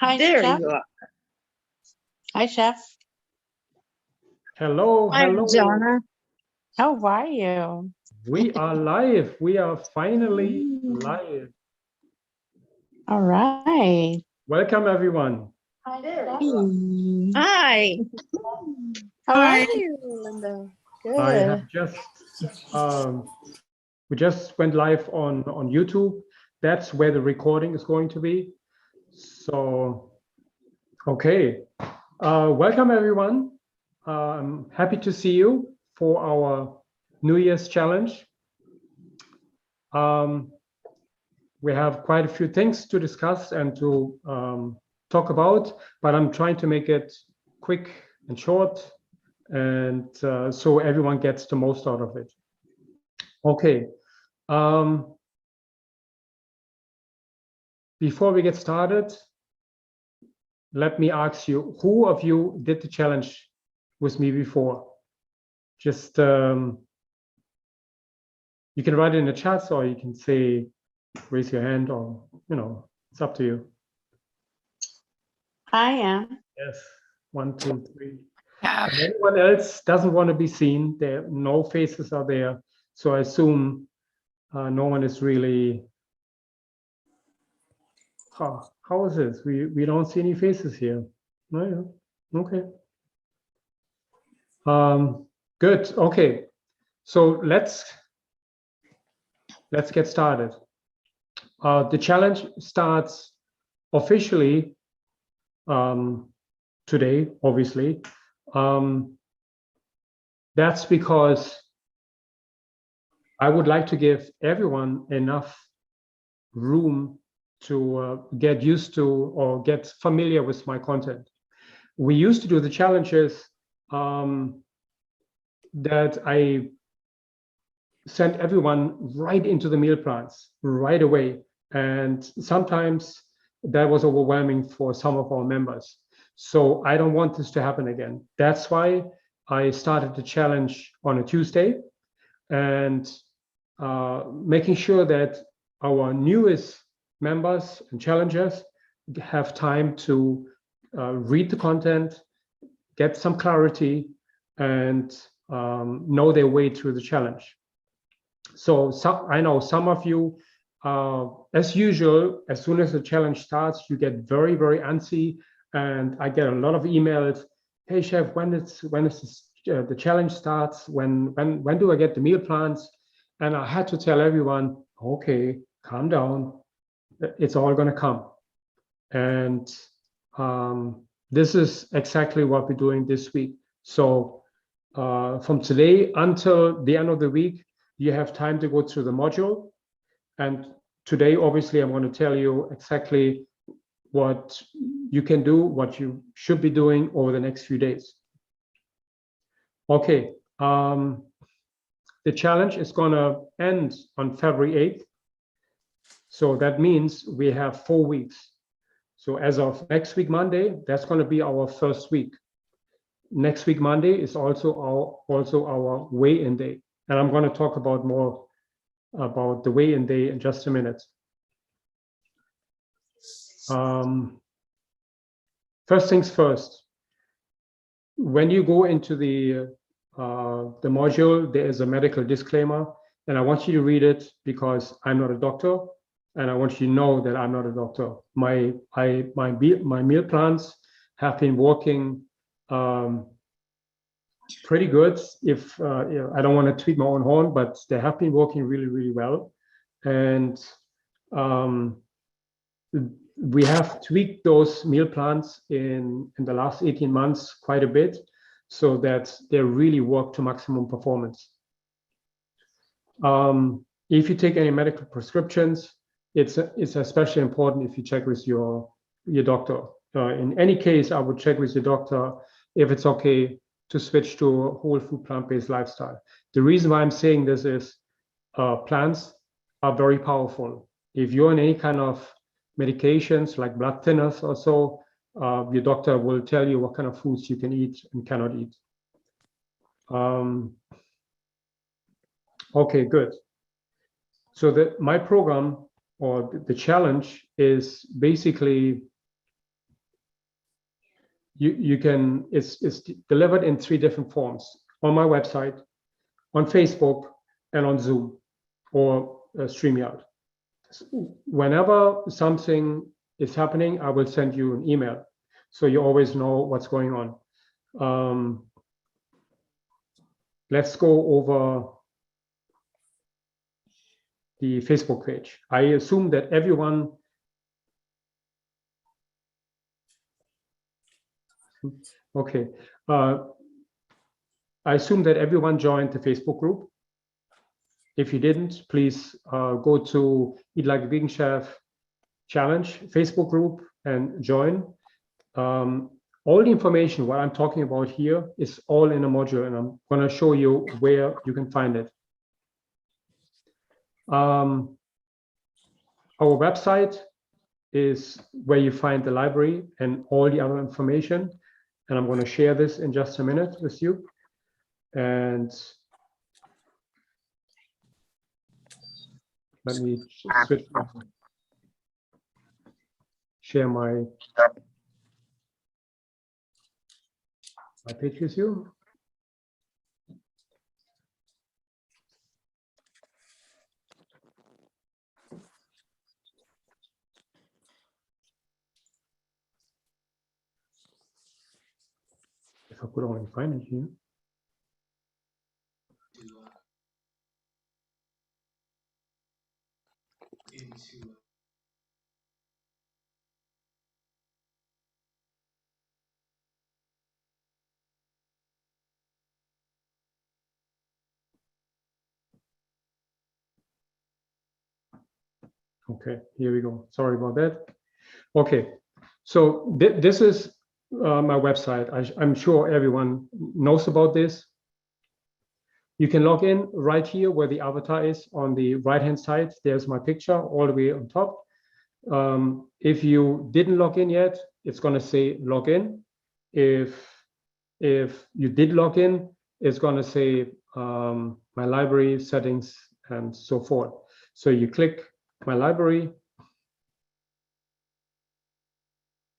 Hi, There Chef. you are. Hi, Chef. Hello, I'm hello. Jana. How are you? We are live. We are finally live. All right. Welcome, everyone. Hi. Hi. How are you, Linda? I Good. have we just went live on YouTube. That's where the recording is going to be. So, okay. Welcome, everyone. I'm happy to see you for our New Year's challenge. We have quite a few things to discuss and to talk about, but I'm trying to make it quick and short, and so everyone gets the most out of it. Okay. Before we get started, let me ask you, who of you did the challenge with me before? Just you can write it in the chat, or you can say, raise your hand, or it's up to you. I am. Yes, 1, 2, 3. And anyone else doesn't want to be seen. There, no faces are there, so I assume no one is really. How is this? We don't see any faces here. No, yeah. Okay. Good. Okay. So let's get started. The challenge starts officially today, obviously. That's because I would like to give everyone enough room to get used to or get familiar with my content. We used to do the challenges that I sent everyone right into the meal plans right away. And sometimes that was overwhelming for some of our members. So I don't want this to happen again. That's why I started the challenge on a Tuesday, and making sure that our newest members and challengers have time to read the content, get some clarity, and know their way through the challenge. So I know some of you, as usual, as soon as the challenge starts, you get very, very antsy, and I get a lot of emails. Hey, Chef, when is the challenge starts? When do I get the meal plans? And I had to tell everyone, okay, calm down. It's all going to come. And this is exactly what we're doing this week. So from today until the end of the week, you have time to go through the module. And today, obviously, I'm going to tell you exactly what you can do, what you should be doing over the next few days. Okay. The challenge is going to end on February 8th. So that means we have 4 weeks. So as of next week, Monday, that's going to be our first week. Next week, Monday, is also our weigh-in day. And I'm going to talk about more about the weigh-in day in just a minute. First things first. When you go into the module, there is a medical disclaimer, and I want you to read it because I'm not a doctor, and I want you to know that I'm not a doctor. My meal plans have been working pretty good. If I don't want to tweet my own horn, but they have been working really, really well, and we have tweaked those meal plans in the last 18 months quite a bit, so that they really work to maximum performance. If you take any medical prescriptions, it's especially important if you check with your doctor. In any case, I would check with your doctor if it's okay to switch to a whole food plant-based lifestyle. The reason why I'm saying this is plants are very powerful. If you're on any kind of medications like blood thinners or so, your doctor will tell you what kind of foods you can eat and cannot eat. Okay, good. So my program, or the challenge, is basically you can, it's delivered in 3 different forms: on my website, on Facebook, and on Zoom or StreamYard. Whenever something is happening, I will send you an email, so you always know what's going on. Let's go over the Facebook page. I assume that everyone okay. I assume that everyone joined the Facebook group. If you didn't, please go to Eat Like a Vegan Chef Challenge Facebook group and join. All the information, what I'm talking about here, is all in a module, and I'm going to show you where you can find it. Our website is where you find the library and all the other information, and I'm going to share this in just a minute with you. And let me switch, share my page with you. If I could only find it here. Okay, here we go. Sorry about that. Okay, so this is my website. I'm sure everyone knows about this. You can log in right here where the avatar is on the right-hand side. There's my picture all the way on top. If you didn't log in yet, it's going to say log in. If you did log in, it's going to say my library settings and so forth. So you click my library,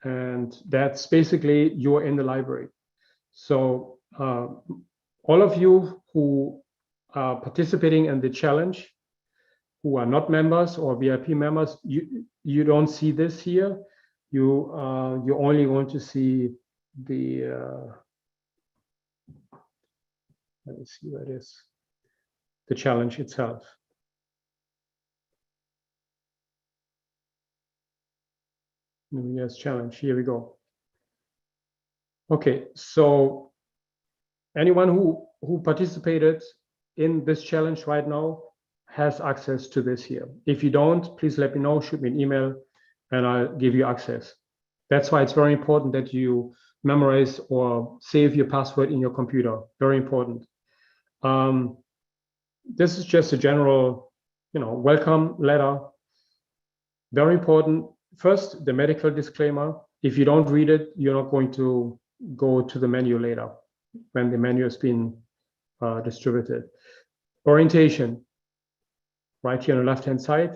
and that's basically you're in the library. So all of you who are participating in the challenge, who are not members or VIP members, you don't see this here. You're only going to see the let me see where it is, the challenge itself. New Year's challenge. Here we go. Okay, so anyone who participated in this challenge right now has access to this here. If you don't, please let me know, shoot me an email, and I'll give you access. That's why it's very important that you memorize or save your password in your computer. Very important. This is just a general, welcome letter. Very important. First, the medical disclaimer. If you don't read it, you're not going to go to the menu later when the menu has been distributed. Orientation, right here on the left-hand side.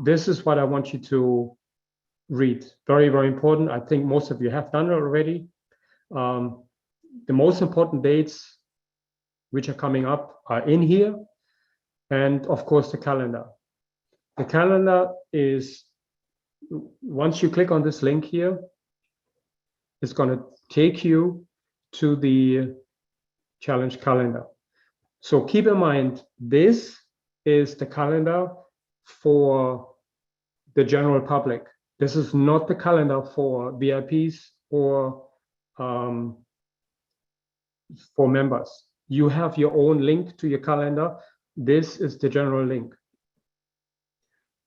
This is what I want you to read. Very, very important. I think most of you have done it already. The most important dates which are coming up are in here. And of course, the calendar. The calendar is, once you click on this link here, it's going to take you to the challenge calendar. So keep in mind, this is the calendar for the general public. This is not the calendar for VIPs or for members. You have your own link to your calendar. This is the general link.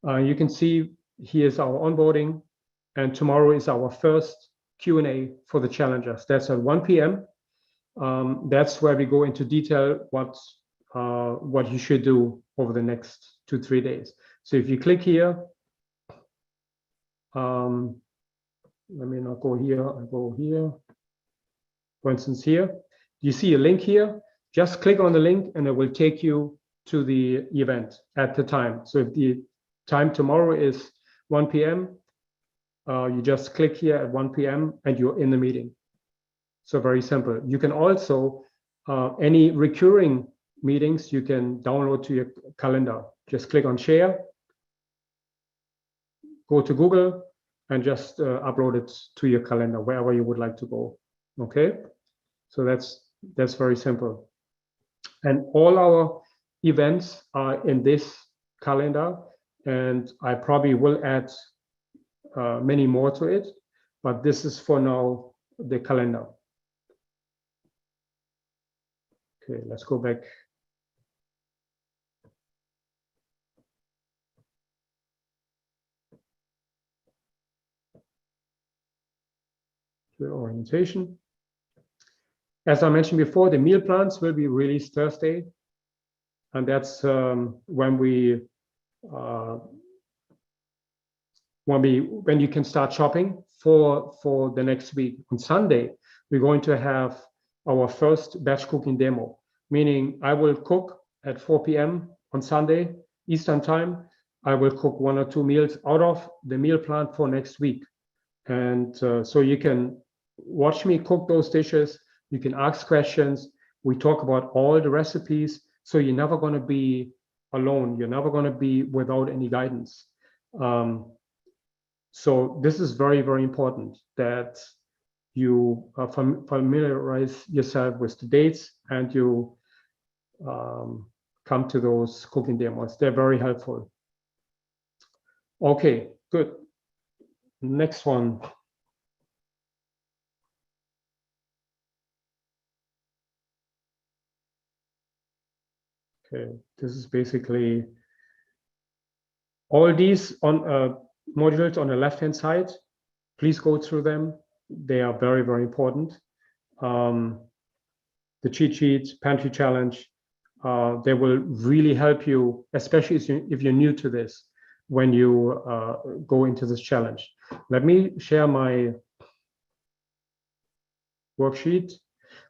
You can see here's our onboarding, and tomorrow is our first Q&A for the challengers. That's at 1 p.m. That's where we go into detail what you should do over the next 2-3 days. So if you click here, let me not go here, I go here. For instance, here, you see a link here, just click on the link and it will take you to the event at the time. So if the time tomorrow is 1 p.m., you just click here at 1 p.m. and you're in the meeting. So very simple. You can also, any recurring meetings, you can download to your calendar. Just click on share, go to Google, and just upload it to your calendar, wherever you would like to go. Okay, so that's very simple. And all our events are in this calendar, and I probably will add many more to it, but this is for now the calendar. Okay, let's go back. The orientation. As I mentioned before, the meal plans will be released Thursday, and that's when you can start shopping for the next week. On Sunday, we're going to have our first batch cooking demo, meaning I will cook at 4 p.m. on Sunday Eastern time. I will cook 1 or 2 meals out of the meal plan for next week, and so you can watch me cook those dishes. You can ask questions. We talk about all the recipes, so you're never going to be alone. You're never going to be without any guidance. So this is very, very important that you familiarize yourself with the dates and you come to those cooking demos. They're very helpful. Okay, good. Next one. Okay, this is basically all these on modules on the left-hand side. Please go through them. They are very, very important. The cheat sheet, pantry challenge, they will really help you, especially if you're new to this, when you go into this challenge. Let me share my worksheet.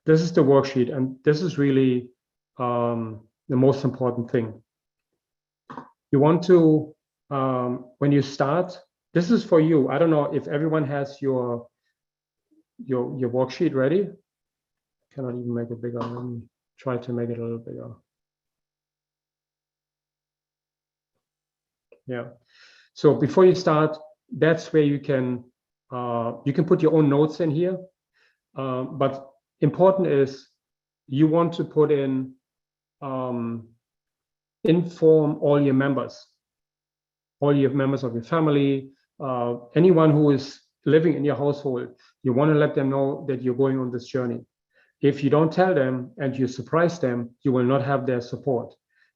This is the worksheet, and this is really the most important thing. You want to, when you start, this is for you. I don't know if everyone has your worksheet ready. Cannot even make it bigger. Let me try to make it a little bigger. Yeah. So before you start, that's where you can put your own notes in here. But important is you want to put in inform all your members of your family, anyone who is living in your household. You want to let them know that you're going on this journey. If you don't tell them and you surprise them, you will not have their support.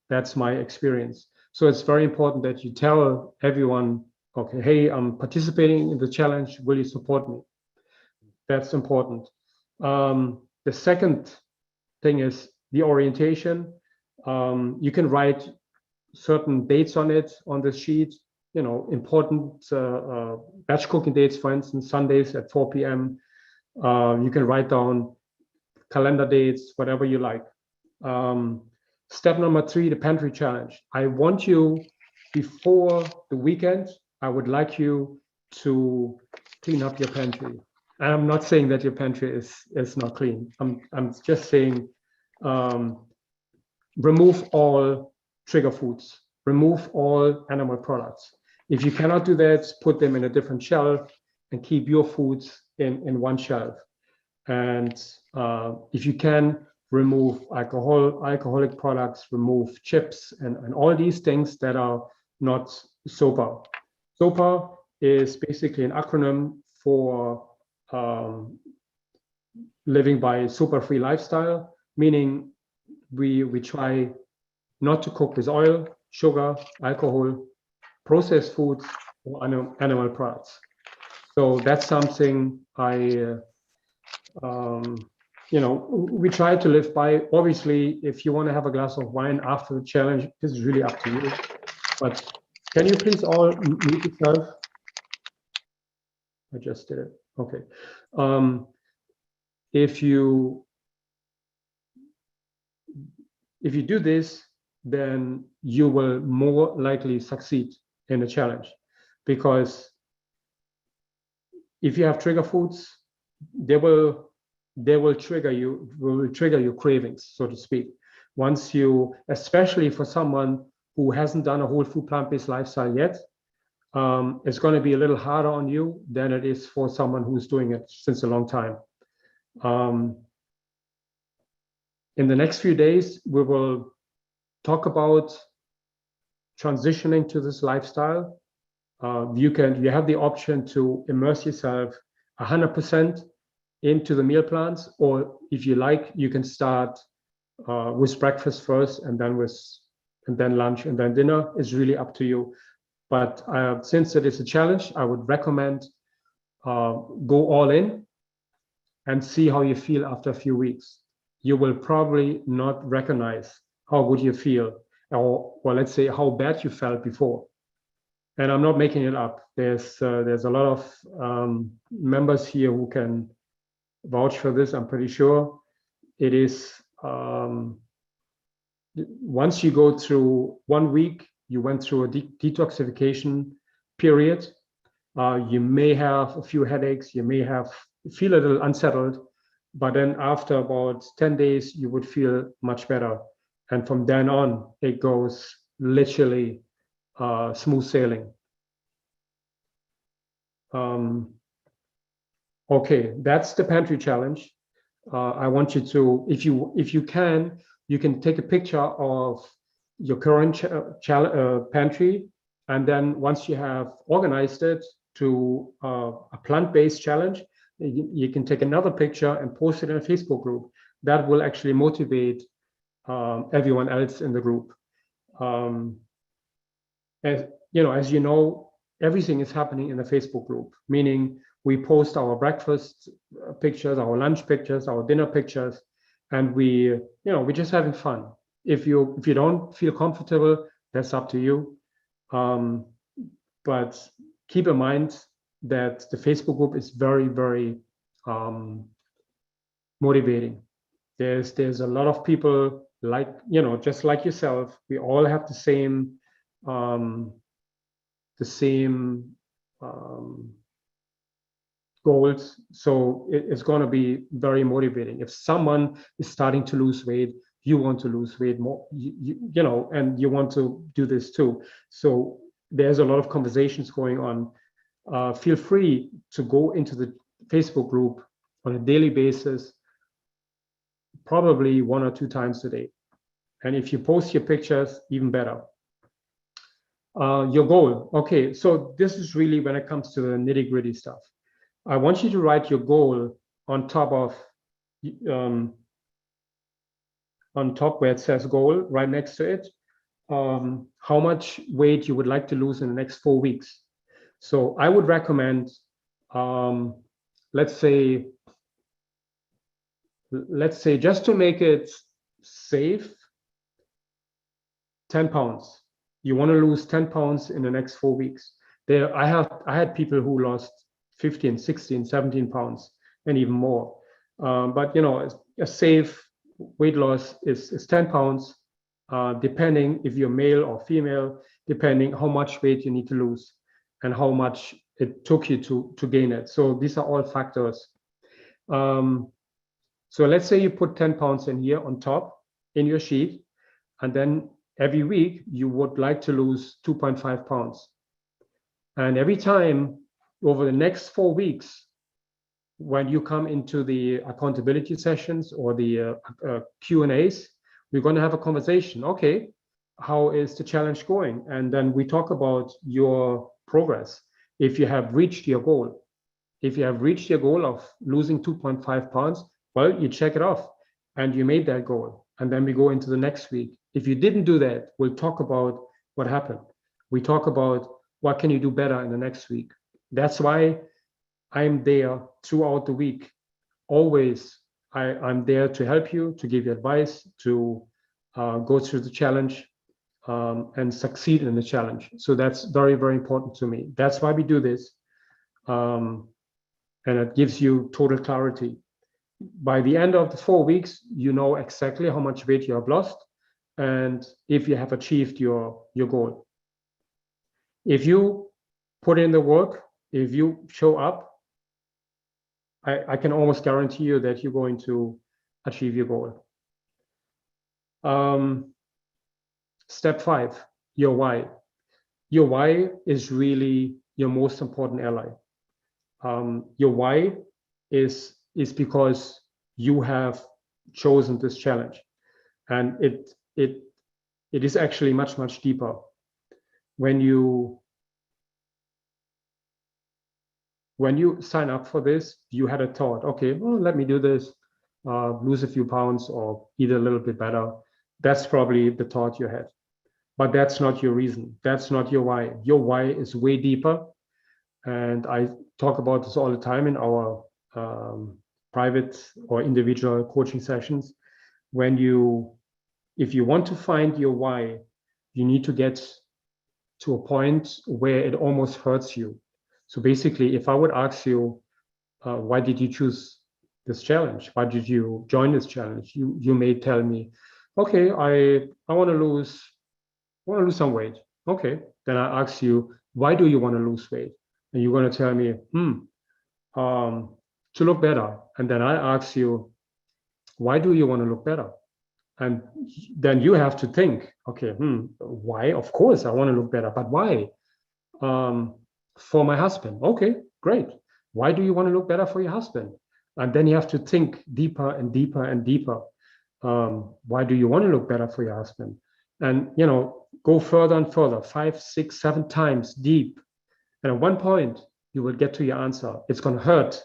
That's my experience. So it's very important that you tell everyone, okay, hey, I'm participating in the challenge. Will you support me? That's important. The second thing is the orientation. You can write certain dates on it, on the sheet, you know, important batch cooking dates, for instance, Sundays at 4 p.m. You can write down calendar dates, whatever you like. Step number 3, the pantry challenge. I want you, before the weekend, I would like you to clean up your pantry. And I'm not saying that your pantry is not clean. I'm just saying remove all trigger foods, remove all animal products. If you cannot do that, put them in a different shelf and keep your foods in one shelf. And if you can, remove alcoholic products, remove chips, and all these things that are not SOPA. SOPA is basically an acronym for living by SOPA-free lifestyle, meaning we try not to cook with oil, sugar, alcohol, processed foods, or animal products. So that's something we try to live by. Obviously, if you want to have a glass of wine after the challenge, this is really up to you. But can you please all mute yourself? I just did it. Okay. If you do this, then you will more likely succeed in the challenge, because if you have trigger foods, they will they will trigger your cravings, so to speak. Once you, especially for someone who hasn't done a whole food plant-based lifestyle yet, it's going to be a little harder on you than it is for someone who's doing it since a long time. In the next few days, we will talk about transitioning to this lifestyle. You have the option to immerse yourself 100% into the meal plans, or if you like, you can start with breakfast first, and then lunch, and then dinner. Is really up to you. But since it is a challenge, I would recommend go all in and see how you feel after a few weeks. You will probably not recognize how good you feel, or let's say how bad you felt before. And I'm not making it up. There's a lot of members here who can vouch for this. I'm pretty sure it is. Once you go through 1 week, you went through a detoxification period. You may have a few headaches. You may feel a little unsettled, but then after about 10 days, you would feel much better. And from then on, it goes literally smooth sailing. Okay, that's the pantry challenge. I want you to, if you can take a picture of your current pantry, and then once you have organized it to a plant-based challenge, you can take another picture and post it in a Facebook group. That will actually motivate everyone else in the group. As you know, everything is happening in the Facebook group, meaning we post our breakfast pictures, our lunch pictures, our dinner pictures, and we're just having fun. If you don't feel comfortable, that's up to you. But keep in mind that the Facebook group is very, very motivating. There's a lot of people just like yourself. We all have the same goals, so it's going to be very motivating. If someone is starting to lose weight, you want to lose weight more, and you want to do this too. So there's a lot of conversations going on. Feel free to go into the Facebook group on a daily basis, probably 1 or 2 times a day. And if you post your pictures, even better. Your goal. Okay, so this is really when it comes to the nitty-gritty stuff. I want you to write your goal on top where it says goal, right next to it, how much weight you would like to lose in the next 4 weeks. So I would recommend, let's say just to make it safe, 10 pounds. You want to lose 10 pounds in the next 4 weeks. I had people who lost 15, 16, 17 pounds and even more. But a safe weight loss is 10 pounds, depending if you're male or female, depending how much weight you need to lose and how much it took you to gain it. So these are all factors. So let's say you put 10 pounds in here on top in your sheet, and then every week you would like to lose 2.5 pounds. And every time over the next 4 weeks, when you come into the accountability sessions or the Q&As, we're going to have a conversation. Okay, how is the challenge going? And then we talk about your progress. If you have reached your goal, of losing 2.5 pounds, well, you check it off and you made that goal. And then we go into the next week. If you didn't do that, we'll talk about what happened. We talk about what can you do better in the next week. That's why I'm there throughout the week. Always, I'm there to help you, to give you advice, to go through the challenge and succeed in the challenge. So that's very, very important to me. That's why we do this. And it gives you total clarity. By the end of the 4 weeks, you know exactly how much weight you have lost and if you have achieved your goal. If you put in the work, if you show up, I can almost guarantee you that you're going to achieve your goal. Step 5, your why. Your why is really your most important ally. Your why is because you have chosen this challenge, and it is actually much deeper. When you sign up for this, you had a thought, okay, well, let me do this, lose a few pounds or eat a little bit better. That's probably the thought you had, but that's not your reason. That's not your why. Your why is way deeper. And I talk about this all the time in our private or individual coaching sessions. If you want to find your why, you need to get to a point where it almost hurts you. So basically, if I would ask you, why did you choose this challenge? Why did you join this challenge? You may tell me, okay, I want to lose some weight. Okay, then I ask you, why do you want to lose weight? And you're going to tell me, to look better. And then I ask you, why do you want to look better? And then you have to think, okay, why? Of course, I want to look better, but why? For my husband. Okay, great. Why do you want to look better for your husband? And then you have to think deeper and deeper and deeper. Why do you want to look better for your husband? And, go further and further, 5, 6, 7 times deep. And at one point, you will get to your answer. It's going to hurt.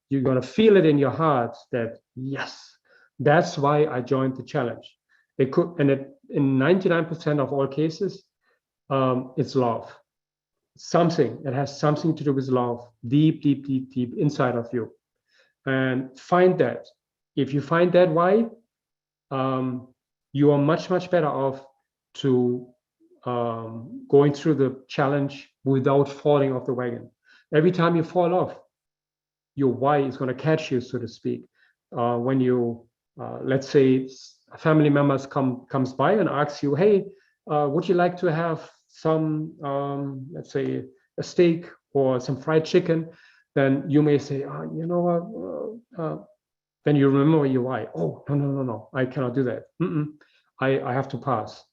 You're going to feel it in your heart that, yes, that's why I joined the challenge. In 99% of all cases, it's love. It has something to do with love, deep inside of you. And find that. If you find that why, you are much better off to going through the challenge without falling off the wagon. Every time you fall off, your why is going to catch you, so to speak. When you, let's say, a family members comes by and asks you, hey, would you like to have some, let's say, a steak or some fried chicken? Then you may say, then you remember your why. Oh, no, I cannot do that. I have to pass.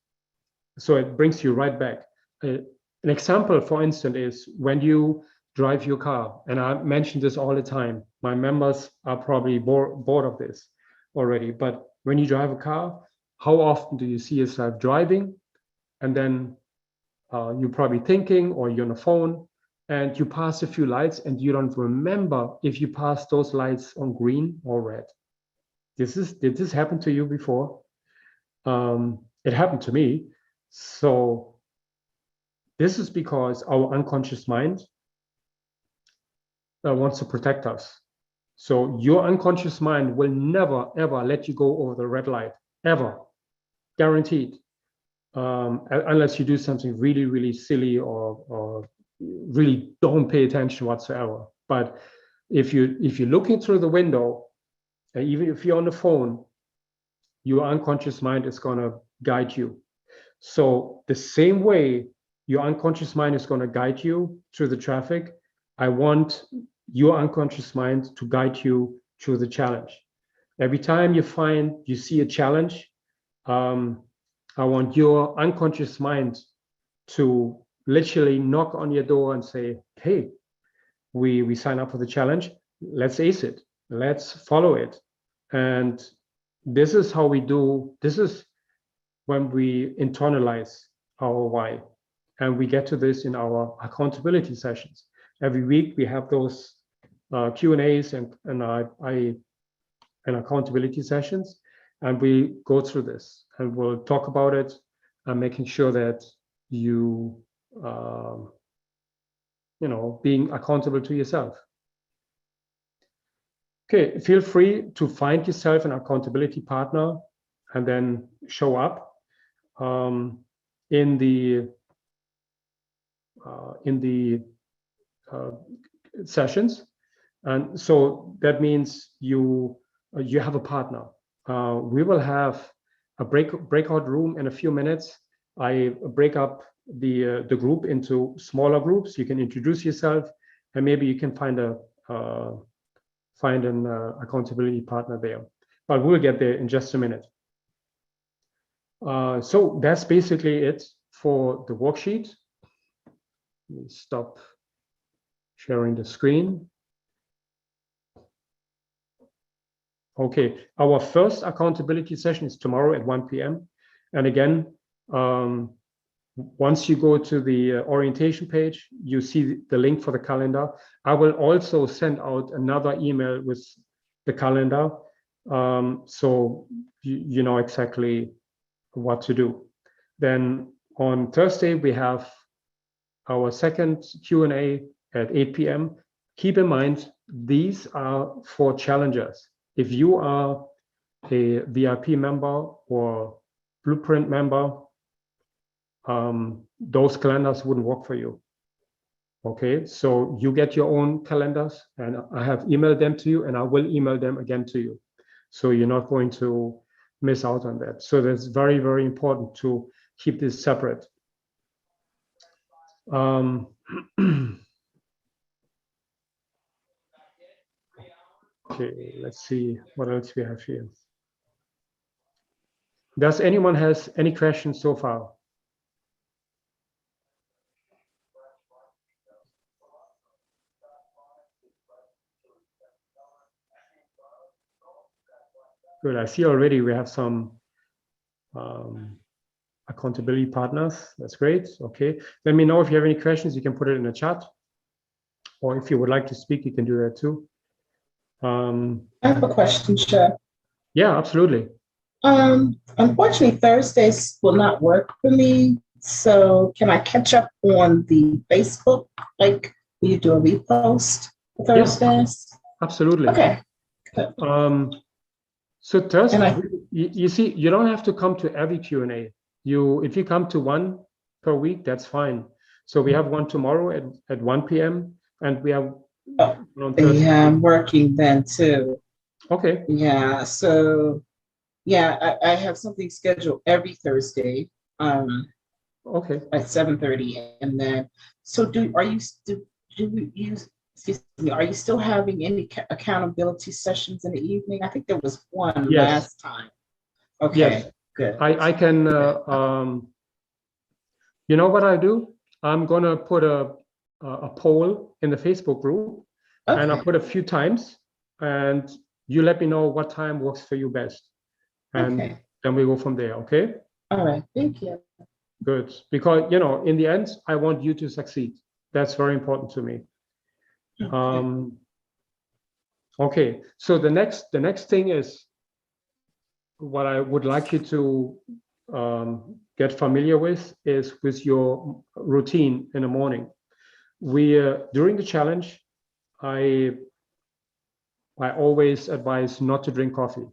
So it brings you right back. An example, for instance, is when you drive your car, and I mention this all the time. My members are probably bored of this already, but when you drive a car, how often do you see yourself driving, and then you're probably thinking, or you're on the phone, and you pass a few lights, and you don't remember if you passed those lights on green or red. Did this happen to you before? It happened to me. So this is because our unconscious mind wants to protect us. So your unconscious mind will never, ever let you go over the red light, ever, guaranteed, unless you do something really silly or really don't pay attention whatsoever. But if you're looking through the window, even if you're on the phone, your unconscious mind is going to guide you. So the same way your unconscious mind is going to guide you through the traffic, I want your unconscious mind to guide you through the challenge. Every time you see a challenge, I want your unconscious mind to literally knock on your door and say, hey, we sign up for the challenge. Let's ace it. Let's follow it. And this is how we do. This is when we internalize our why. And we get to this in our accountability sessions. Every week we have those Q&As and accountability sessions, and we go through this and we'll talk about it and making sure that you being accountable to yourself. Okay, feel free to find yourself an accountability partner and then show up in the sessions. And so that means you have a partner. We will have a breakout room in a few minutes. I break up the group into smaller groups. You can introduce yourself, and maybe you can find a find an accountability partner there. But we'll get there in just a minute. So that's basically it for the worksheet. Let me stop sharing the screen. Okay, our first accountability session is tomorrow at 1 p.m. And again, once you go to the orientation page, you see the link for the calendar. I will also send out another email with the calendar, so you know exactly what to do. Then on Thursday, we have our second Q&A at 8 p.m. Keep in mind, these are for challengers. If you are a VIP member or Blueprint member, those calendars wouldn't work for you. Okay, so you get your own calendars, and I have emailed them to you, and I will email them again to you. So you're not going to miss out on that. So that's very, very important to keep this separate. Okay, let's see what else we have here. Does anyone has any questions so far? Good. I see already we have some accountability partners. That's great. Okay. Let me know if you have any questions. You can put it in the chat. Or if you would like to speak, you can do that too. I have a question, Chef. Yeah, absolutely. Unfortunately, Thursdays will not work for me. So can I catch up on the Facebook? Like, will you do a repost for Thursdays? Yeah, absolutely. Okay. So Thursday, you see, you don't have to come to every Q&A. If you come to one per week, that's fine. So we have one tomorrow at 1 p.m. and we have on Thursday. Yeah, I'm working then too. Okay. Yeah. So yeah, I have something scheduled every Thursday. Okay. At 7:30, and then are you still having any accountability sessions in the evening? I think there was one last time. Okay, yes. good. I can. You know what I do? I'm gonna put a poll in the Facebook group, and I'll put a few times, and you let me know what time works for you best, and then we go from there. Okay. All right. Thank you. Good, because in the end, I want you to succeed. That's very important to me. Okay, so the next thing is what I would like you to get familiar with is with your routine in the morning. During the challenge, I always advise not to drink coffee.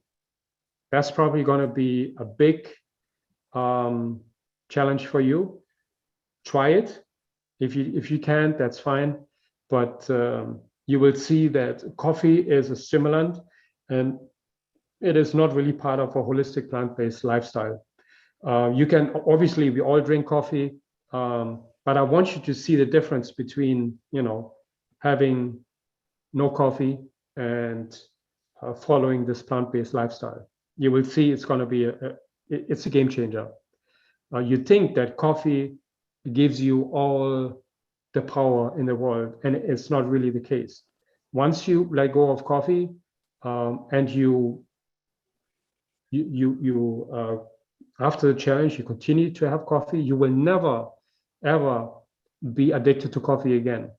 That's probably going to be a big challenge for you. Try it. If you can't, that's fine. But you will see that coffee is a stimulant, and it is not really part of a holistic plant-based lifestyle. You can obviously, we all drink coffee, but I want you to see the difference between having no coffee and following this plant-based lifestyle. You will see it's going to be it's a game changer. You think that coffee gives you all the power in the world, and it's not really the case. Once you let go of coffee, and you after the challenge, you continue to have coffee, you will never, ever be addicted to coffee again.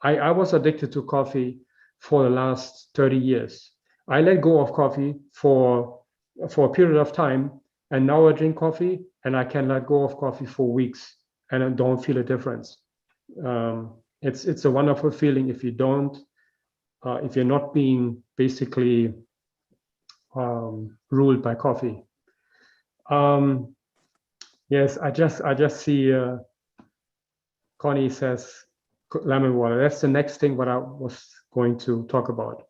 I was addicted to coffee for the last 30 years. I let go of coffee for a period of time, and now I drink coffee, and I can let go of coffee for weeks, and I don't feel a difference. It's a wonderful feeling if you're not being basically ruled by coffee. Yes, I just see Connie says lemon water. That's the next thing what I was going to talk about.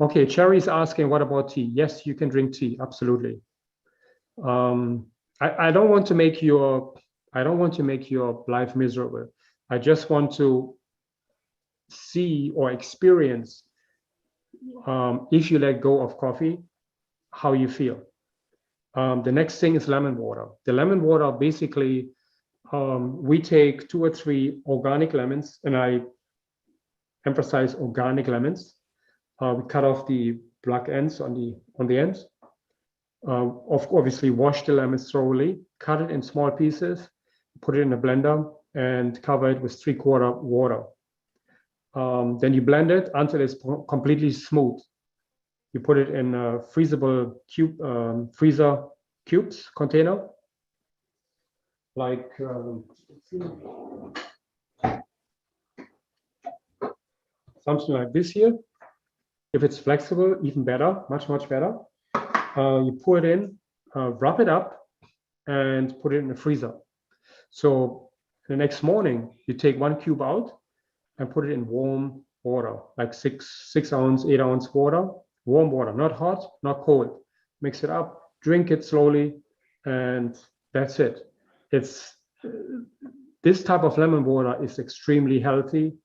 Okay, Cherry's asking, what about tea? Yes, you can drink tea, absolutely. I don't want to make your life miserable. I just want to see or experience, if you let go of coffee, how you feel. The next thing is lemon water. The lemon water, basically, we take 2 or 3 organic lemons, and I emphasize organic lemons. We cut off the black ends on the ends. Obviously, wash the lemons thoroughly, cut it in small pieces, put it in a blender, and cover it with 3/4 water. Then you blend it until it's completely smooth. You put it in a freezable freezer cubes container, like something like this here. If it's flexible, even better, much better. You pour it in, wrap it up, and put it in the freezer. So the next morning, you take 1 cube out and put it in warm water, like 6 ounce, 8 ounce water, warm water, not hot, not cold. Mix it up, drink it slowly, and that's it. It's this type of lemon water is extremely healthy.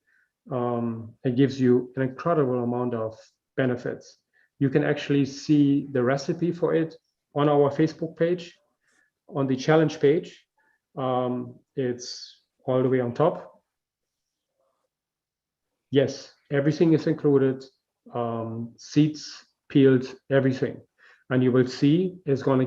It gives you an incredible amount of benefits. You can actually see the recipe for it on our Facebook page, on the challenge page. It's all the way on top. Yes, everything is included, seeds, peeled, everything. And you will see this is going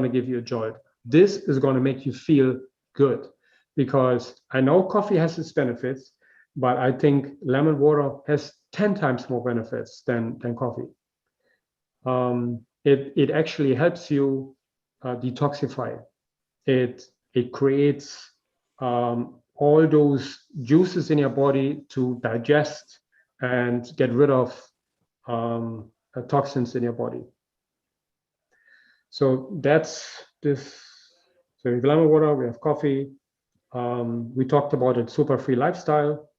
to give you a joy. This is going to make you feel good, because I know coffee has its benefits, but I think lemon water has 10 times more benefits than coffee. It actually helps you detoxify. It creates all those juices in your body to digest and get rid of toxins in your body. So that's this. So we have lemon water, we have coffee. We talked about a super-free lifestyle.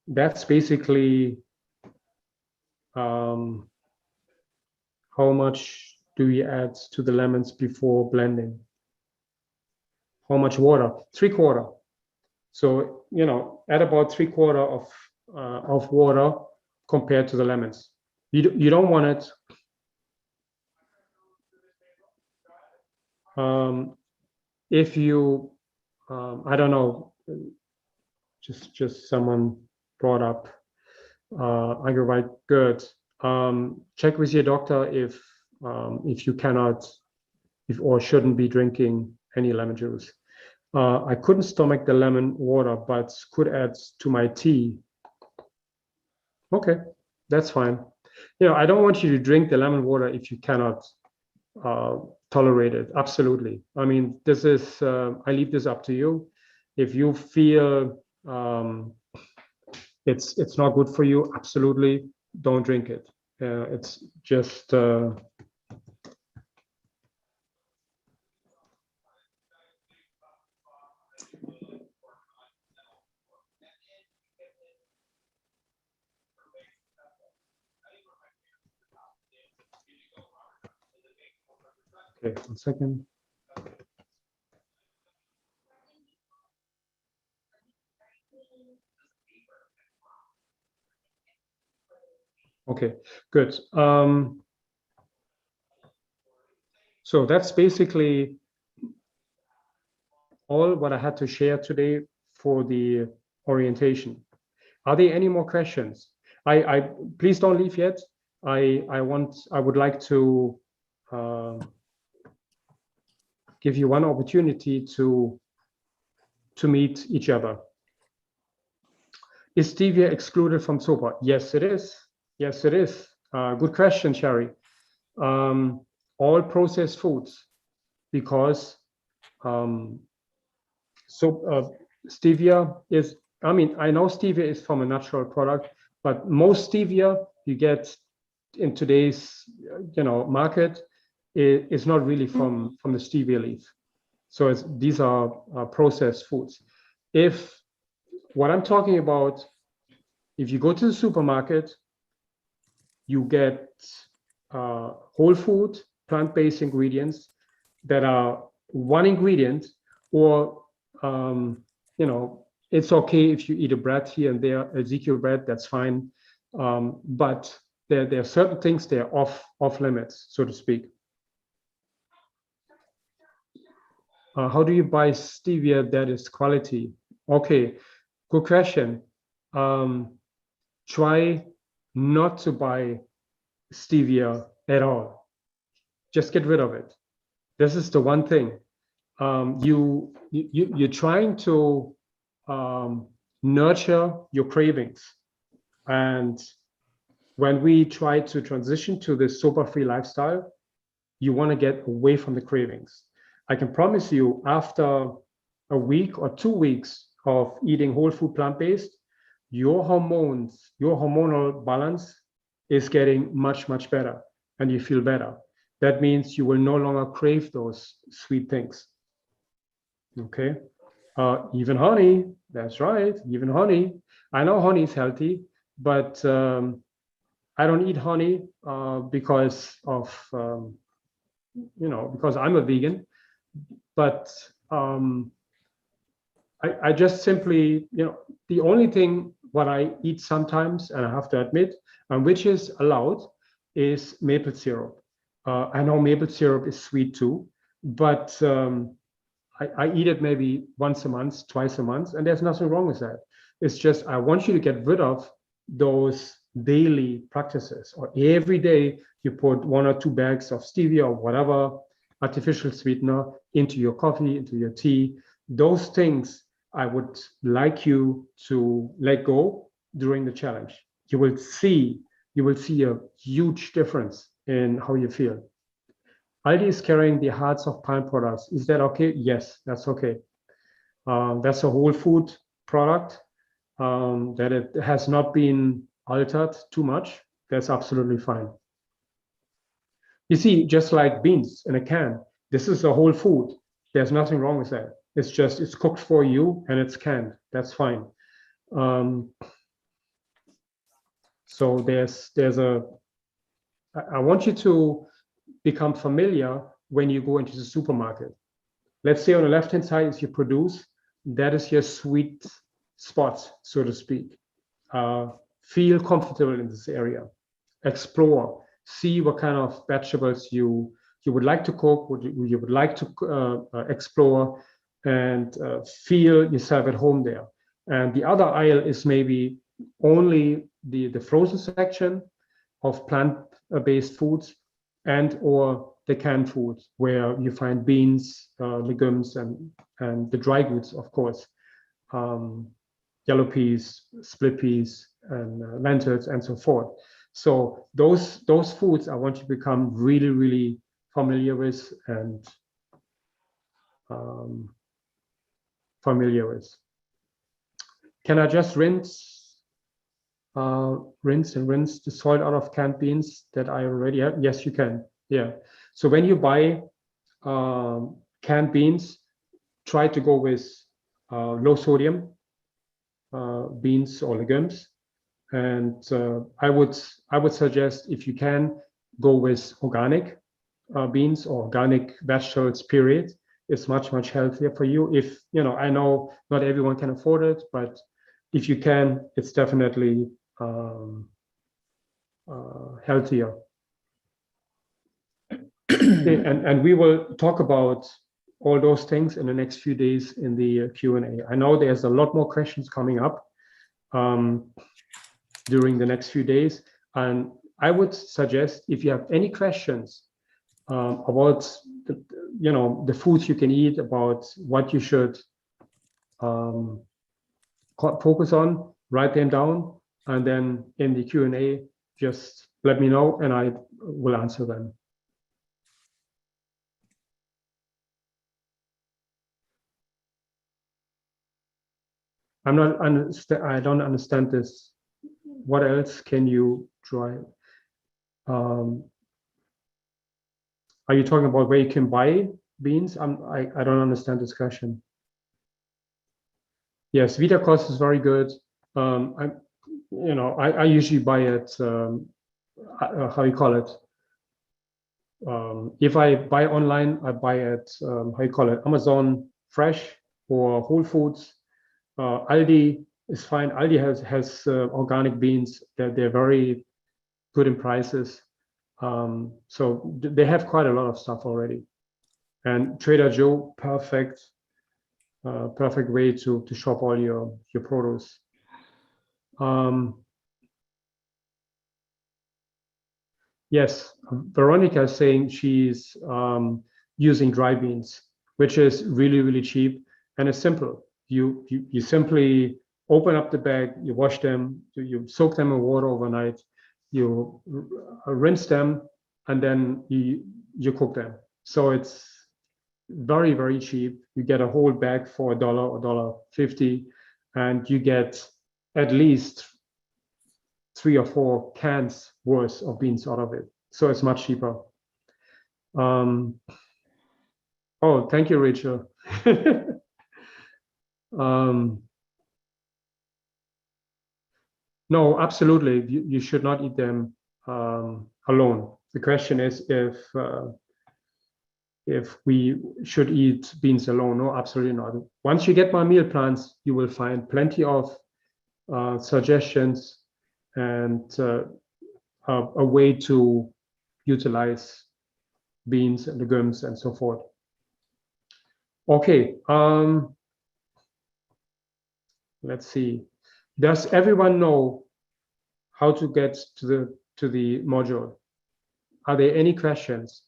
That's basically how much do we add to the lemons before blending? How much water? 3/4. So, add about 3/4 of water compared to the lemons. You don't want it. If you, I don't know, just someone brought up, I go right, good. Check with your doctor if you cannot, or shouldn't be drinking any lemon juice. I couldn't stomach the lemon water, but could add to my tea. Okay, that's fine. I don't want you to drink the lemon water if you cannot tolerate it. Absolutely. I mean, this is, I leave this up to you. If you feel it's not good for you, absolutely don't drink it. It's just okay, 1 second. Okay, good. So that's basically all what I had to share today for the orientation. Are there any more questions? I please don't leave yet. I would like to give you one opportunity to meet each other. Is stevia excluded from SOPA? Yes, it is. Yes, it is. Good question, Sherry. All processed foods, because stevia is, I mean, I know stevia is from a natural product, but most stevia you get in today's market is not really from the stevia leaf. So these are processed foods. If what I'm talking about, if you go to the supermarket, you get whole food, plant-based ingredients that are one ingredient, or it's okay if you eat a bread here and there, Ezekiel bread, that's fine. But there are certain things they're off limits, so to speak. How do you buy stevia that is quality? Okay, good question. Try not to buy stevia at all. Just get rid of it. This is the one thing. You're trying to nurture your cravings. And when we try to transition to this sober-free lifestyle, you want to get away from the cravings. I can promise you, after a week or 2 weeks of eating whole food plant-based, your hormones, your hormonal balance is getting much, much better, and you feel better. That means you will no longer crave those sweet things. Okay. Even honey, that's right, even honey. I know honey is healthy, but I don't eat honey because of, because I'm a vegan. But I just simply, the only thing what I eat sometimes, and I have to admit, which is allowed, is maple syrup. I know maple syrup is sweet too, but I eat it maybe once a month, twice a month, and there's nothing wrong with that. It's just I want you to get rid of those daily practices, or every day you put 1 or 2 bags of stevia or whatever artificial sweetener into your coffee, into your tea. Those things I would like you to let go during the challenge. You will see a huge difference in how you feel. Aldi is carrying the hearts of palm products. Is that okay? Yes, that's okay. That's a whole food product that it has not been altered too much. That's absolutely fine. You see, just like beans in a can, this is a whole food. There's nothing wrong with that. It's just, it's cooked for you and it's canned. That's fine. So I want you to become familiar when you go into the supermarket. Let's say on the left-hand side is your produce. That is your sweet spot, so to speak. Feel comfortable in this area. Explore. See what kind of vegetables you would like to cook, what you would like to explore, and feel yourself at home there. And the other aisle is maybe only the frozen section of plant-based foods, and or the canned foods, where you find beans, legumes, and the dry goods, of course, yellow peas, split peas, and lentils, and so forth. So those foods I want you to become really, really familiar with and familiar with. Can I just rinse the salt out of canned beans that I already have? Yes, you can. Yeah. So when you buy canned beans, try to go with low sodium beans or legumes. And I would suggest, if you can, go with organic beans or organic vegetables, period. It's much, much healthier for you. If, I know not everyone can afford it, but if you can, it's definitely healthier. Okay, and we will talk about all those things in the next few days in the Q&A. I know there's a lot more questions coming up during the next few days. And I would suggest, if you have any questions about the foods you can eat, about what you should focus on, write them down, and then in the Q&A, just let me know and I will answer them. I don't understand this. What else can you try? Are you talking about where you can buy beans? I don't understand this question. Yes, Vita Cost is very good. I usually buy it. How you call it? If I buy online, I buy it. How you call it? Amazon Fresh or Whole Foods. Aldi is fine. Aldi has organic beans. They're very good in prices. So they have quite a lot of stuff already. And Trader Joe, perfect way to shop all your produce. Yes, Veronica is saying she's using dry beans, which is really, really cheap and it's simple. You simply open up the bag, you wash them, you soak them in water overnight, you rinse them, and then you cook them. So it's very, very cheap. You get a whole bag for $1 or $1.50, and you get at least 3 or 4 cans worth of beans out of it. So it's much cheaper. Oh, thank you, Rachel. No, absolutely. You should not eat them alone. The question is if we should eat beans alone. No, absolutely not. Once you get my meal plans, you will find plenty of suggestions and a way to utilize beans and legumes and so forth. Okay, let's see. Does everyone know how to get to the module? Are there any questions?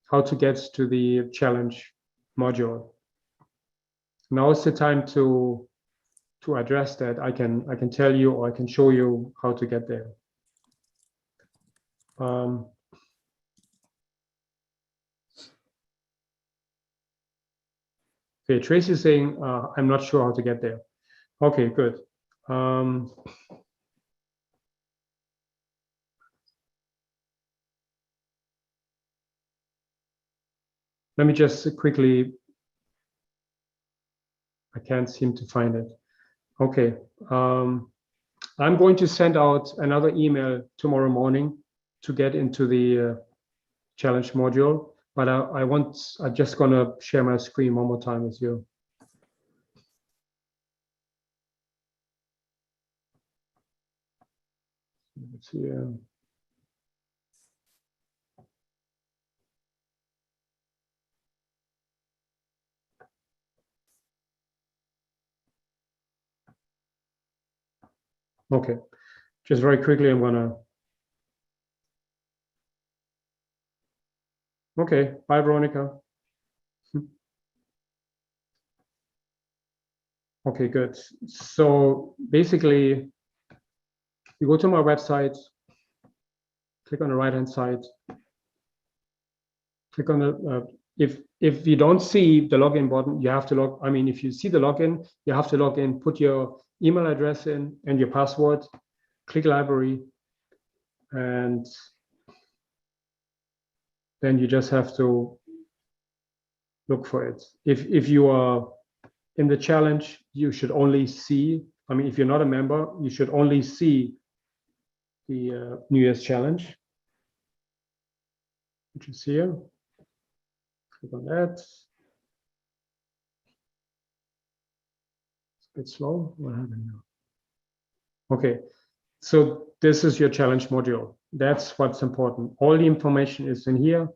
How to get to the challenge module? Now is the time to address that. I can tell you or I can show you how to get there. Okay, Tracy is saying I'm not sure how to get there. Okay, good. Let me just quickly, I can't seem to find it. Okay, I'm going to send out another email tomorrow morning to get into the challenge module, but I'm just gonna share my screen one more time with you. Let's see. Okay, just very quickly, I'm gonna. Okay, bye, Veronica. Okay, good. So basically, you go to my website, click on the right-hand side, click on the, if you don't see the login button, you have to log, I mean, if you see the login, you have to log in, put your email address in and your password, click library, and then you just have to look for it. If you are in the challenge, you should only see, I mean, if you're not a member, you should only see the New Year's challenge, which is here. Click on that. It's a bit slow. What happened now? Okay, so this is your challenge module. That's what's important. All the information is in here.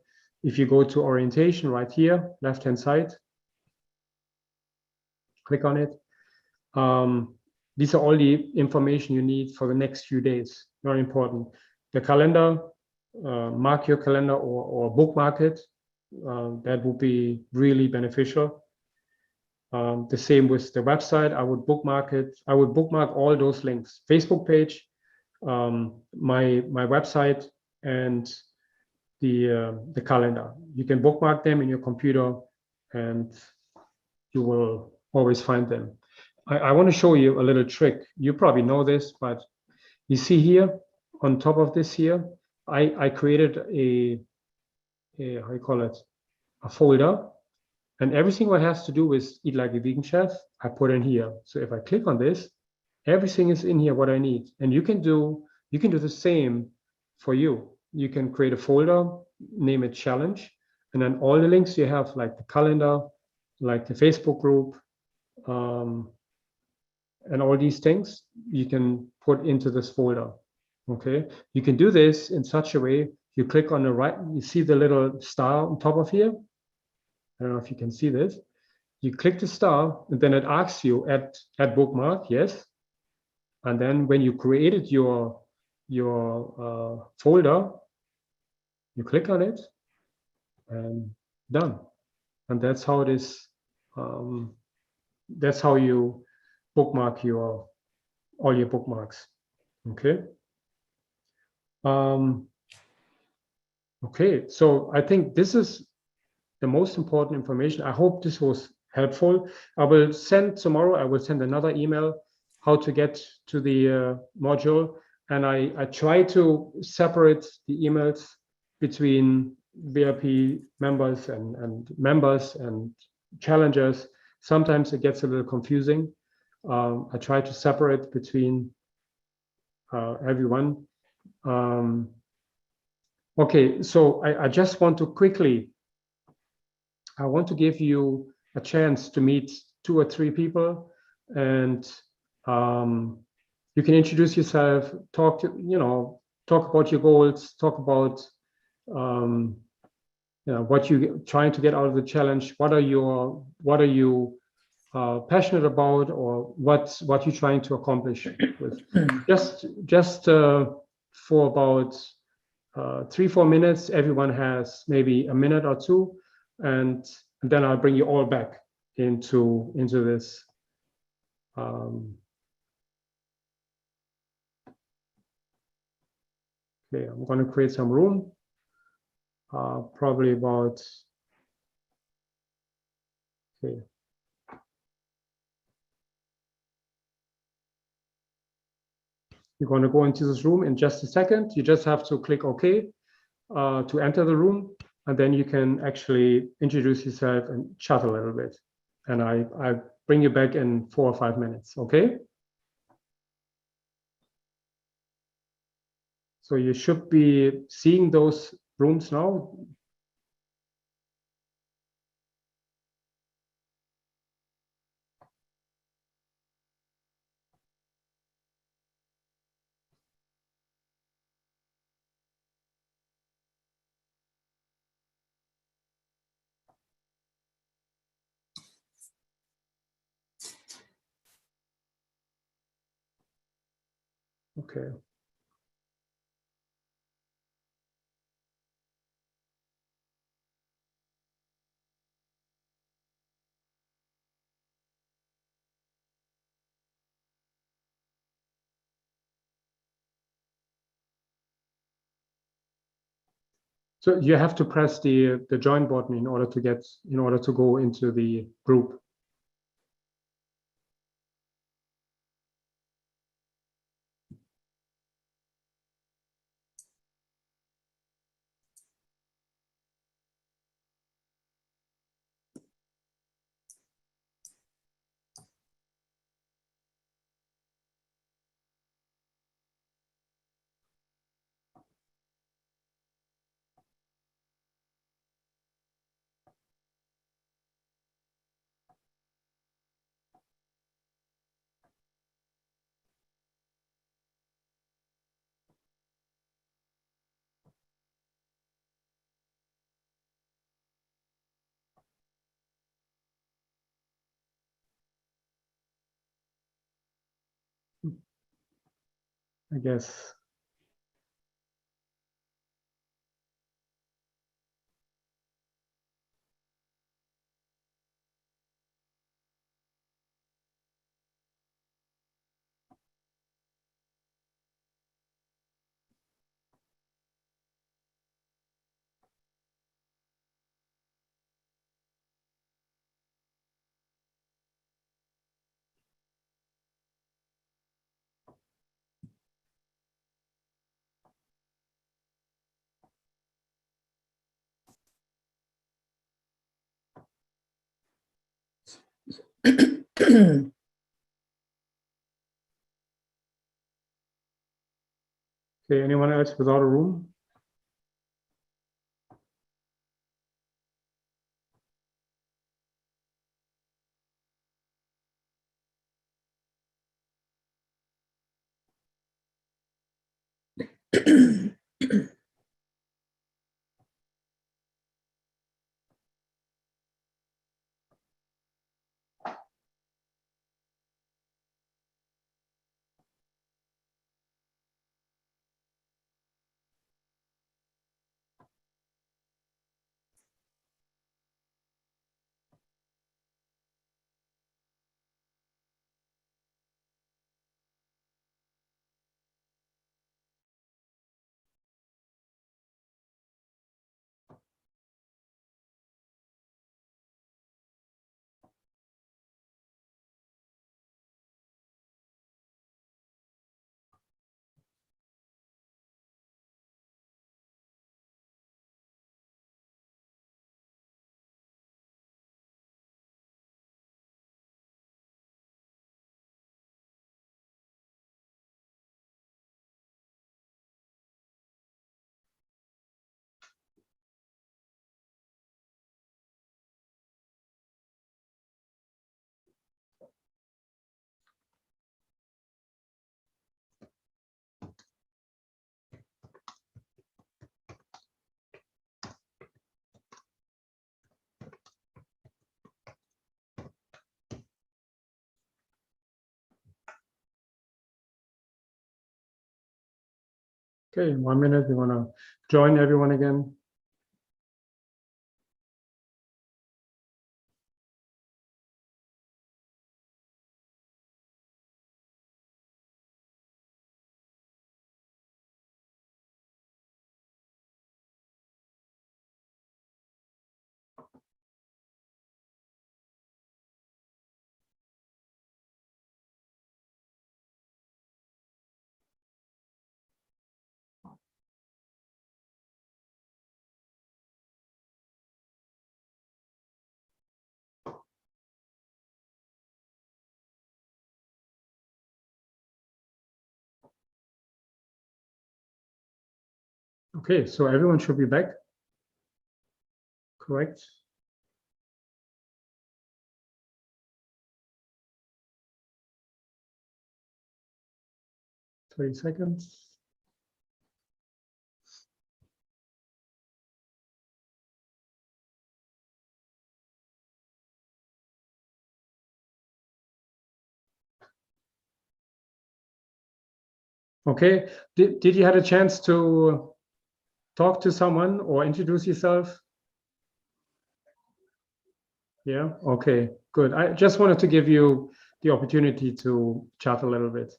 If you go to orientation right here, left-hand side, click on it. These are all the information you need for the next few days. Very important. The calendar, mark your calendar or bookmark it. That would be really beneficial. The same with the website. I would bookmark it. I would bookmark all those links. Facebook page, my website, and the calendar. You can bookmark them in your computer, and you will always find them. I want to show you a little trick. You probably know this, but you see here on top of this here, I created a how you call it, a folder, and everything what has to do with Eat Like a Vegan Chef, I put in here. So if I click on this, everything is in here what I need, and you can do the same for you. You can create a folder, name it challenge, and then all the links you have, like the calendar, like the Facebook group, and all these things you can put into this folder. Okay, you can do this in such a way. You click on the right, you see the little star on top of here. I don't know if you can see this. You click the star, and then it asks you add bookmark, yes. And then when you created your folder, you click on it, and done. And that's how it is. That's how you bookmark all your bookmarks. Okay. Okay, so I think this is the most important information. I hope this was helpful. I will send tomorrow, I will send another email how to get to the module. And I try to separate the emails between VIP members and members and challengers. Sometimes it gets a little confusing. I try to separate between everyone. Okay, so I just want to quickly, I want to give you a chance to meet 2 or 3 people, and you can introduce yourself, talk about your goals, talk about what you're trying to get out of the challenge. What are you passionate about, or what you're trying to accomplish with? just for about 3-4 minutes. Everyone has maybe a minute or 2, and then I'll bring you all back into this. Okay, I'm going to create some room. Probably about. Okay. You're going to go into this room in just a second. You just have to click OK to enter the room, and then you can actually introduce yourself and chat a little bit. And I bring you back in 4 or 5 minutes, okay? So you should be seeing those rooms now. Okay. So you have to press the join button in order to go into the group. I guess. Okay, anyone else without a room? Okay, 1 minute. We want to join everyone again. Okay, so everyone should be back. Correct. Thirty seconds. Okay, did you have a chance to talk to someone or introduce yourself? Yeah, okay, good. I just wanted to give you the opportunity to chat a little bit.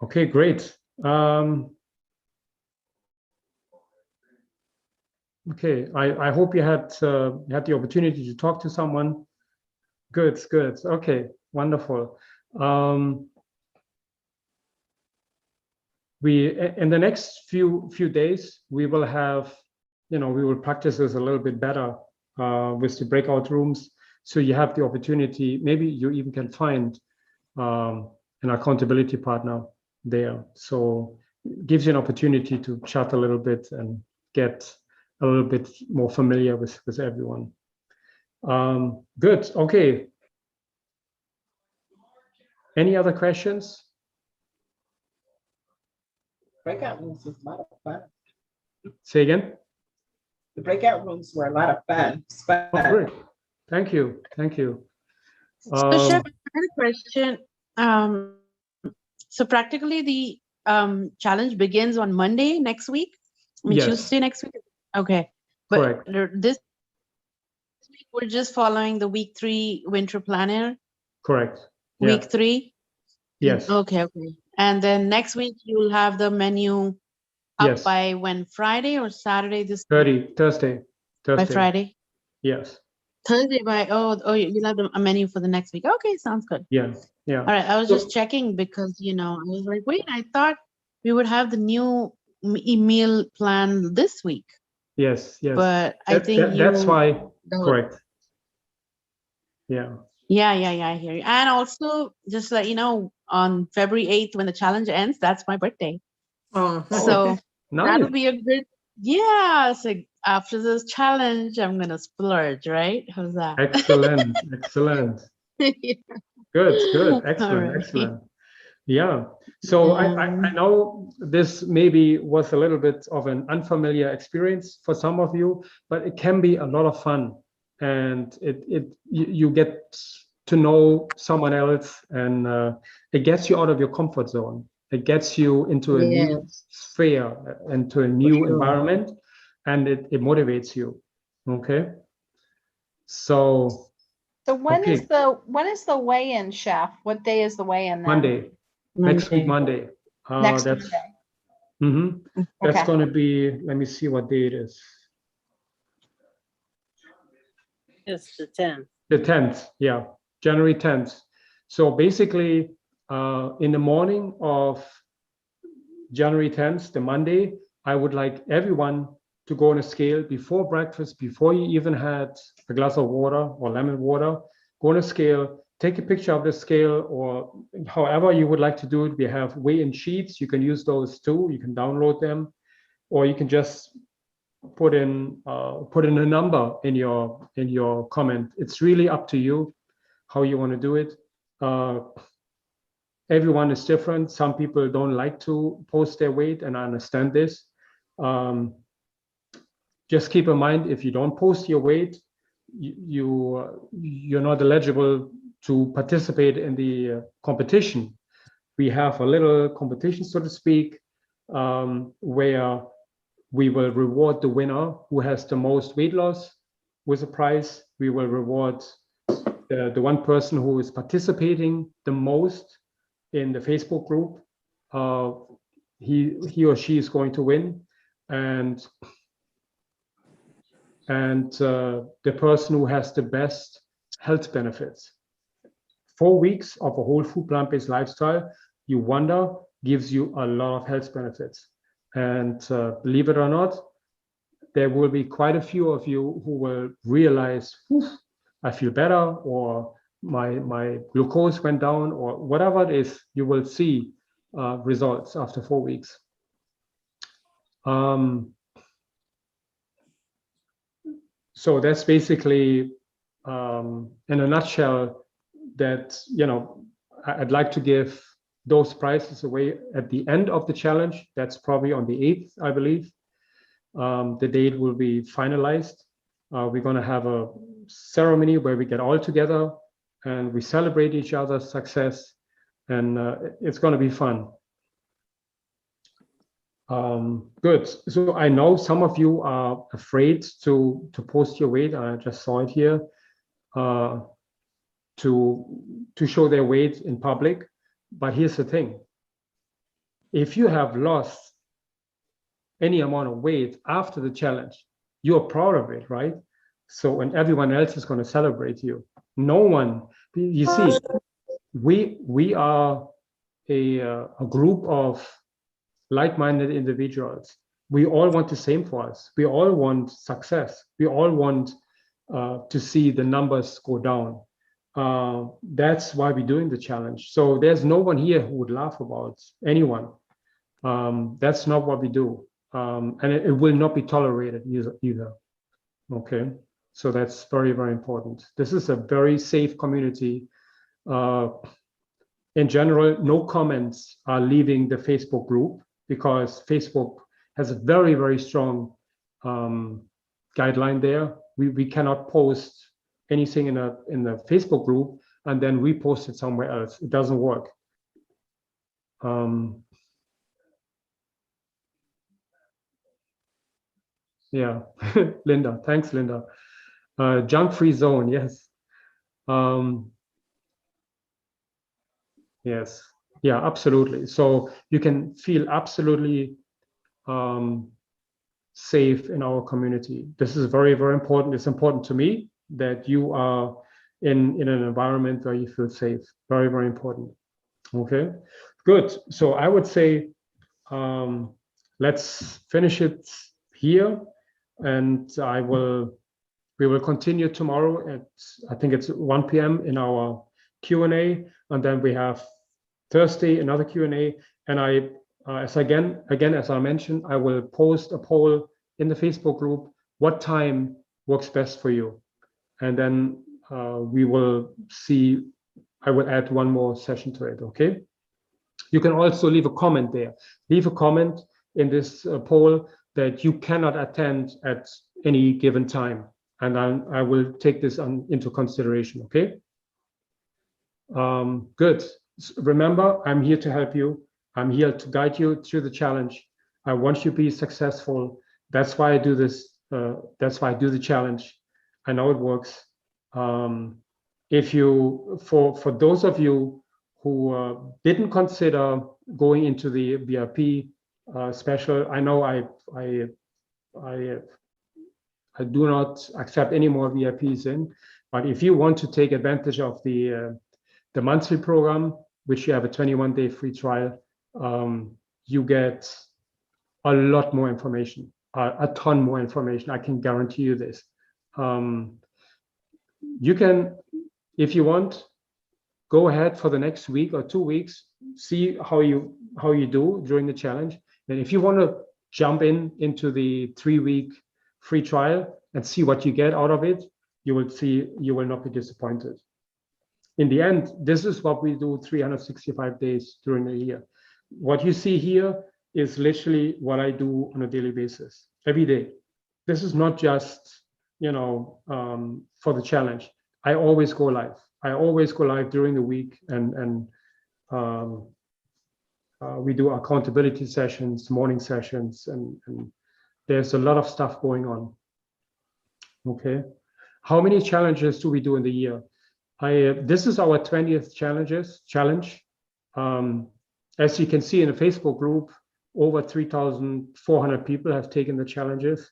Okay, great. Okay, I hope you had the opportunity to talk to someone. Good, good. Okay, wonderful. We in the next few days we will have, we will practice this a little bit better with the breakout rooms. So you have the opportunity. Maybe you even can find an accountability partner there. So it gives you an opportunity to chat a little bit and get a little bit more familiar with everyone. Good. Okay. Any other questions? Breakout rooms was a lot of fun. Say again. The breakout rooms were a lot of fun. Oh, great. Thank you. Thank you. So, Chef, I had a question. So practically the challenge begins on Monday next week. I mean, Yes. Tuesday next week. Okay. But Correct. this week we're just following the week 3 winter planner. Correct. Week Yeah. 3. Yes. Okay. Okay. And then next week you'll have the menu up Yes. by when? Friday or Saturday? Thursday. By Friday. Yes. Thursday by you'll have a menu for the next week. Okay, sounds good. Yeah. Yeah. All right, I was So- just checking because I was like, wait, I thought we would have the new meal plan this week, Yes. Yes. but I think that's why. the- Correct. Yeah. Yeah, I hear you. And also, just let you know, on February 8th, when the challenge ends, that's my birthday. Oh, So Nice. that'll be a good. Yeah. So after this challenge, I'm gonna splurge, right? How's that? Excellent. Excellent. Good. Good. Excellent. right. Excellent. Yeah. So I know this maybe was a little bit of an unfamiliar experience for some of you, but it can be a lot of fun, and you get to know someone else, and it gets you out of your comfort zone. It gets you into a new Yes. sphere, into a new sure. environment, and it motivates you. Okay. So So when Okay. is the weigh-in, Chef? What day is the weigh-in then? Monday, next week, Monday. Next That's Monday. mhm. That's Okay. going to be, let me see what day it is. it's the 10th. The 10th, yeah, January 10th. So basically, in the morning of January 10th, the Monday, I would like everyone to go on a scale before breakfast, before you even had a glass of water or lemon water. Go on a scale, take a picture of the scale, or however you would like to do it. We have weigh-in sheets. You can use those too. You can download them, or you can just put in a number in your comment. It's really up to you how you want to do it. Everyone is different. Some people don't like to post their weight, and I understand this. Just keep in mind, if you don't post your weight, you're not eligible to participate in the competition. we have a little competition, so to speak, where we will reward the winner who has the most weight loss with a prize. We will reward the one person who is participating the most in the Facebook group. He or she is going to win, and the person who has the best health benefits. 4 weeks of a whole food plant-based lifestyle, you wonder, gives you a lot of health benefits. And believe it or not, there will be quite a few of you who will realize, I feel better, or my glucose went down, or whatever it is. You will see results after 4 weeks. So that's basically, in a nutshell, that, you know, I'd like to give those prizes away at the end of the challenge. That's probably on the 8th, I believe. The date will be finalized. We're going to have a ceremony where we get all together and we celebrate each other's success, and it's going to be fun. Good. So I know some of you are afraid to post your weight. I just saw it here. To show their weight in public. But here's the thing. If you have lost any amount of weight after the challenge, you're proud of it, right? So, and everyone else is going to celebrate you. No one, you see, we are a group of like-minded individuals. We all want the same for us. We all want success. We all want to see the numbers go down. That's why we're doing the challenge. So there's no one here who would laugh about anyone. That's not what we do. And it will not be tolerated either. Okay, so that's very, very important. This is a very safe community. In general, no comments are leaving the Facebook group, because Facebook has a very, very strong guideline there. We cannot post anything in the Facebook group and then repost it somewhere else. It doesn't work. Yeah, Linda, thanks, Linda. Junk-free zone, yes. Yes, yeah, absolutely. So you can feel absolutely safe in our community. This is very, very important. It's important to me that you are in an environment where you feel safe. Very, very important. Okay, good. So I would say let's finish it here, and we will continue tomorrow at, I think it's 1 p.m. in our Q&A, and then we have Thursday another Q&A. And as I mentioned, I will post a poll in the Facebook group. What time works best for you? And then we will see. I will add one more session to it. Okay. You can also leave a comment there. Leave a comment in this poll that you cannot attend at any given time, and I will take this into consideration. Okay. Good. Remember, I'm here to help you. I'm here to guide you through the challenge. I want you to be successful. That's why I do this. That's why I do the challenge. I know it works. If you, for those of you who didn't consider going into the VIP special, I know I do not accept any more VIPs in. But if you want to take advantage of the monthly program, which you have a 21-day free trial, you get a lot more information, a ton more information. I can guarantee you this. You can, if you want, go ahead for the next week or 2 weeks, see how you do during the challenge. And if you want to jump into the 3-week free trial and see what you get out of it, you will see, you will not be disappointed. In the end, this is what we do 365 days during the year. What you see here is literally what I do on a daily basis, every day. This is not just, you know, for the challenge. I always go live. I always go live during the week and We do accountability sessions, morning sessions, and there's a lot of stuff going on. Okay. How many challenges do we do in the year? This is our 20th challenge. As you can see in the Facebook group, over 3,400 people have taken the challenges.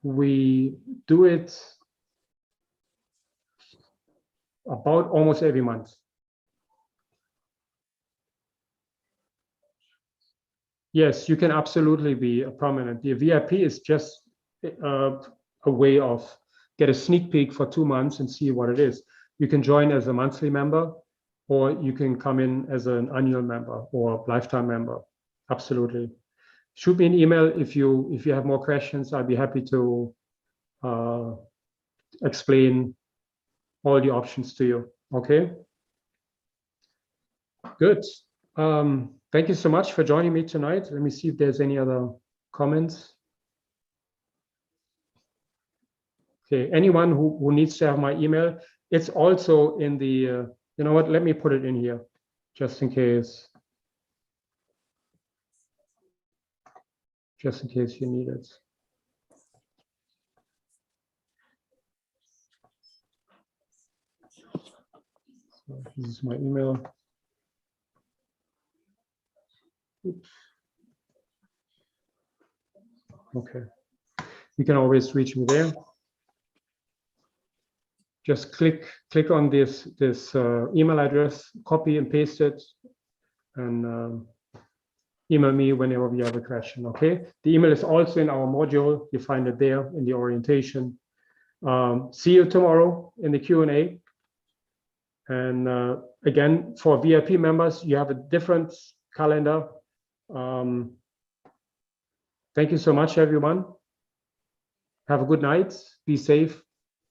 We do it about almost every month. Yes, you can absolutely be a prominent. The VIP is just a way of get a sneak peek for 2 months and see what it is. You can join as a monthly member, or you can come in as an annual member or lifetime member. Absolutely. Shoot me an email if you have more questions. I'd be happy to explain all the options to you. Okay. Good. Thank you so much for joining me tonight. Let me see if there's any other comments. Okay, anyone who needs to have my email, it's also in the, you know what, let me put it in here, just in case you need it. So this is my email. Oops. Okay, you can always reach me there. Just click on this email address, copy and paste it, and email me whenever you have a question. Okay, the email is also in our module. You find it there in the orientation. See you tomorrow in the Q&A. And again, for VIP members, you have a different calendar. Thank you so much, everyone. Have a good night. Be safe,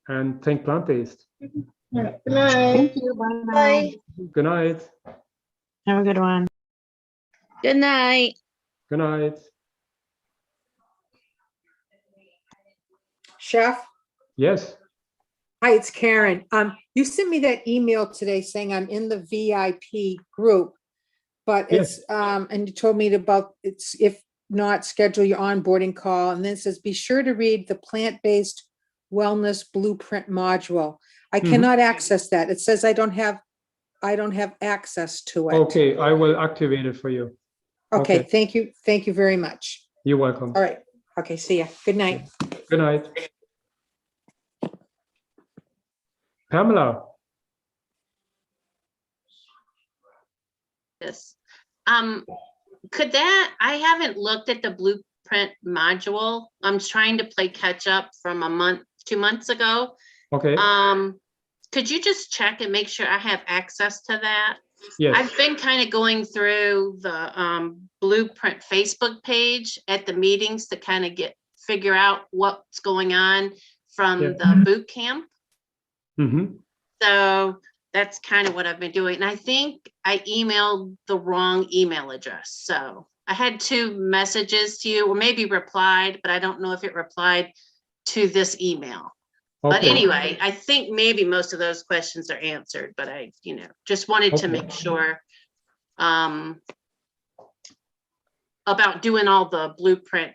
and think plant-based. Good night. Thank you. Bye. Good night. Have a good one. Good night. Good night. Chef, Yes. hi, it's Karen. You sent me that email today saying I'm in the VIP group, but Yes. it's, and you told me about, it's, if not, schedule your onboarding call. And then it says, be sure to read the plant-based wellness blueprint module. I cannot access that. It says I don't have access to it. Okay, I will activate it for you. Okay, okay. thank you. Thank you very much. You're welcome. All right. Okay, see ya. Good night. Good night. Pamela. This. Could I haven't looked at the blueprint module. I'm trying to play catch up from 2 months ago. Okay. Could you just check and make sure I have access to that? Yes. I've been kind of going through the blueprint Facebook page at the meetings to kind of figure out what's going on from the boot camp. Mm-hmm. So that's kind of what I've been doing. And I think I emailed the wrong email address. So I had 2 messages to you, or maybe replied, but I don't know if it replied to this email. Okay. But anyway, I think maybe most of those questions are answered, but I, just wanted to make sure about doing all the blueprint